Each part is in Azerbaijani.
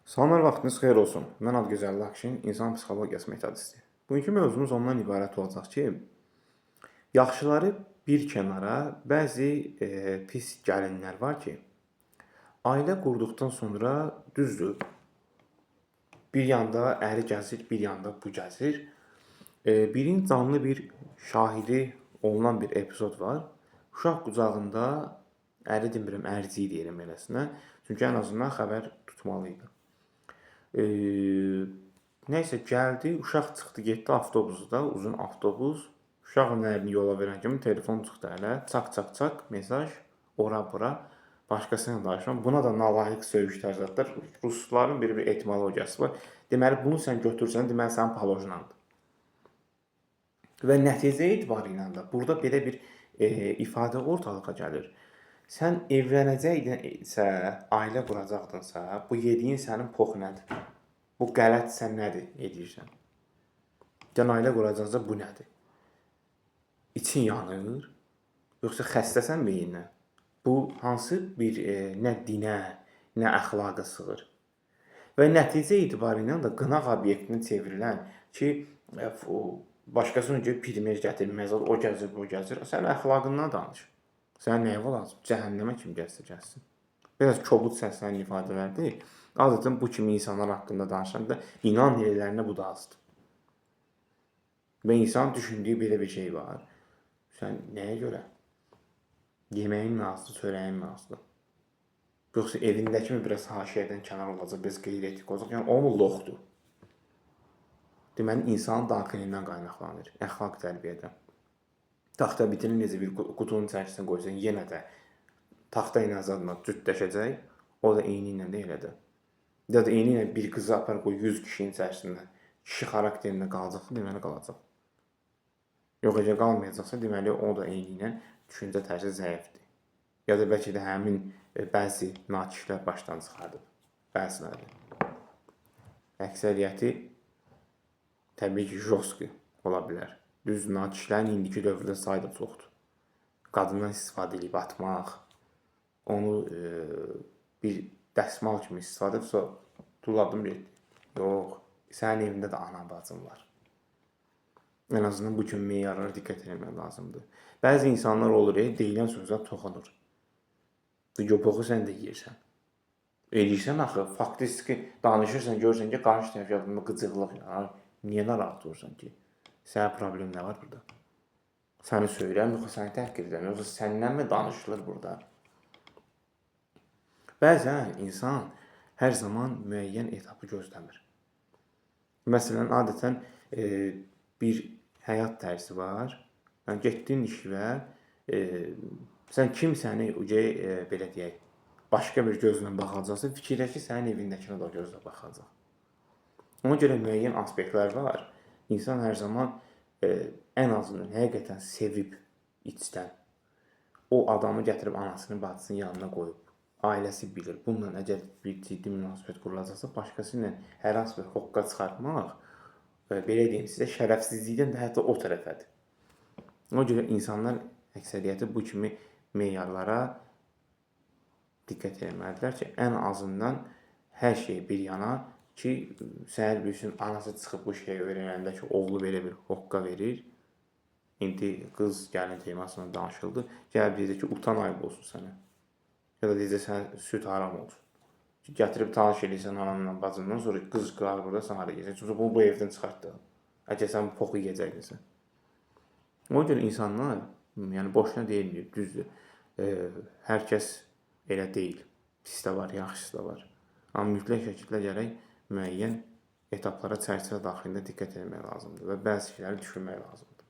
Salamlar, vaxtınız xeyir olsun. Mən Adgözəl Lakşin, insan psixologiyası metodisti. Bugünkü mövzumuz ondan ibarət olacaq ki, yaxşıları bir kənara, bəzi pis gəlinlər var ki, ailə qurduqdan sonra düzdür, bir yanda əri gəzir, bir yanda bu gəzir. Birinin canlı bir şahidi olunan bir epizod var. Uşaq qucağında, əri demirəm, ərciyi deyirəm eləsinə. Çünki ən azından xəbər tutmalı idi. Nəysə gəldi, uşaq çıxdı, getdi avtobusda, uzun avtobus. Uşağın ərini yola verən kimi telefon çıxdı ələ, çaq, mesaj, ora-bura, başqasıyla danışan. Buna da nalayiq söyüşlər zadlar. Rusların bir etimologiyası var. Deməli, bunu sən götürsən, deməli, sənin palojnandır. Və nəticə etibarı da burada belə bir ifadə ortalığa gəlir. Sən evlənəcəkdinsə, ailə quracaqdınsa, bu yediyin sənin pox nədir? Bu qələt sən nədir edirsən? Sən ailə quracaqsa bu nədir? İçin yanır? Yoxsa xəstəsən beyindən? Bu hansı bir nə dinə, nə əxlaqa sığır? Və nəticə etibarı ilə də qınaq obyektinə çevrilən ki, başqasının ki, pirmej gətirməz, o gəzir, bu gəzir. Sən əxlaqından danış. Sən nəyə lazım? Cəhənnəmə kim gəlsə gəlsin. Biraz kobud səslənən ifadələrdir. Adətən bu kimi insanlar haqqında danışanda inan elərinə bu da azdır. Və insan düşündüyü belə bir şey var. Sən nəyə görə? Yeməyin mi azdır, çörəyin mi azdır? Yoxsa evindəki mi biraz haşiyədən kənar olacaq, biraz qeyri-etik olacaq? Yəni, o mu loxdur? Deməli, insanın daxilindən qaynaqlanır, əxlaq tərbiyədən. Taxta bitini necə bir qutunun içərisinə qoysan, yenə də taxta ilə zadla cütləşəcək, o da eyni ilə də elədir. Ya da eyni ilə bir qızı apar qoy 100 kişinin içərisində, kişi xarakterində qalacaqsa, deməli qalacaq. Yox, əgər qalmayacaqsa, deməli o da eyni ilə düşüncə tərzi zəifdir. Ya da bəlkə də həmin bəzi nakişlər başdan çıxardıb, bəziləri. Əksəriyyəti təbii ki, joski ola bilər. Düz nakişlərin indiki dövrdə sayı da çoxdur. Qadından istifadə edib atmaq, onu bir dəsmal kimi istifadə edib, sonra tulladım getdi. Yox, sənin evində də ana bacın var. Ən azından bu kimi meyarlara diqqət etmək lazımdır. Bəzi insanlar olur, deyilən sözə toxunur. Yopoxu sən də yeyirsən. Eləyirsən axı, faktiki danışırsan, görürsən ki, qarşı tərəf yadında qıcıqlıq. Niyə narahat olursan ki? Sənin problem nə var burada? Səni söyləyəm, yoxsa səni təhqir edirəm, yoxsa səndən mi danışılır burada? Bəzən insan hər zaman müəyyən etapı gözləmir. Məsələn, adətən bir həyat tərzi var. Yəni, getdin işvə, sən kimsəni, belə deyək, başqa bir gözlə baxacaqsa, fikirləşi sənin evindəkini də gözlə baxacaq. Ona görə müəyyən aspektlər var. İnsan hər zaman ən azından həqiqətən sevib içdən o adamı gətirib anasını, bacısının yanına qoyub, ailəsi bilir. Bununla əgər bir ciddi münasibət qurulacaqsa, başqası ilə hər hansı bir hoqqa çıxartmaq, belə deyim sizə, şərəfsizlikdən də hətta o tərəfədir. Ona görə insanlar əksəriyyəti bu kimi meyarlara diqqət etməlidirlər ki, ən azından hər şey bir yana ki, səhər bir gün anası çıxıb bu şeyi öyrənəndə ki, oğlu belə bir hoqqa verir. İndi qız gəlin temasından danışıldı. Gəl deyəcək ki, utan ayıb olsun sənə. Ya da deyəcək sənə süd haram olsun. Gətirib tanış edirsən ananla, bacından, sonra qız qalır burada, sən hara gedəcək. Çünki bu evdən çıxartdı. Əgər sən bu poxu yeyəcəkdinsə. Ona görə insanlar, yəni boşuna deyilmir, düzdür. Hər kəs elə deyil. Pis də var, yaxşısı da var. Amma mütləq şəkildə gərək müəyyən etaplara çərçivə daxilində diqqət etmək lazımdır və bəzi şeyləri düşünmək lazımdır.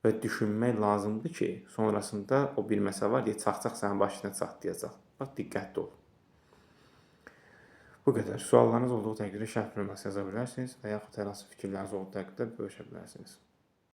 Və düşünmək lazımdır ki, sonrasında o bir məsələ var, çax-çax sənin başına çatlayacaq. Bax, diqqətli ol. Bu qədər. Suallarınız olduğu təqdirdə şərh bölməsinə yaza bilərsiniz və yaxud hər hansı fikirləriniz olduğu təqdirdə bölüşə bilərsiniz.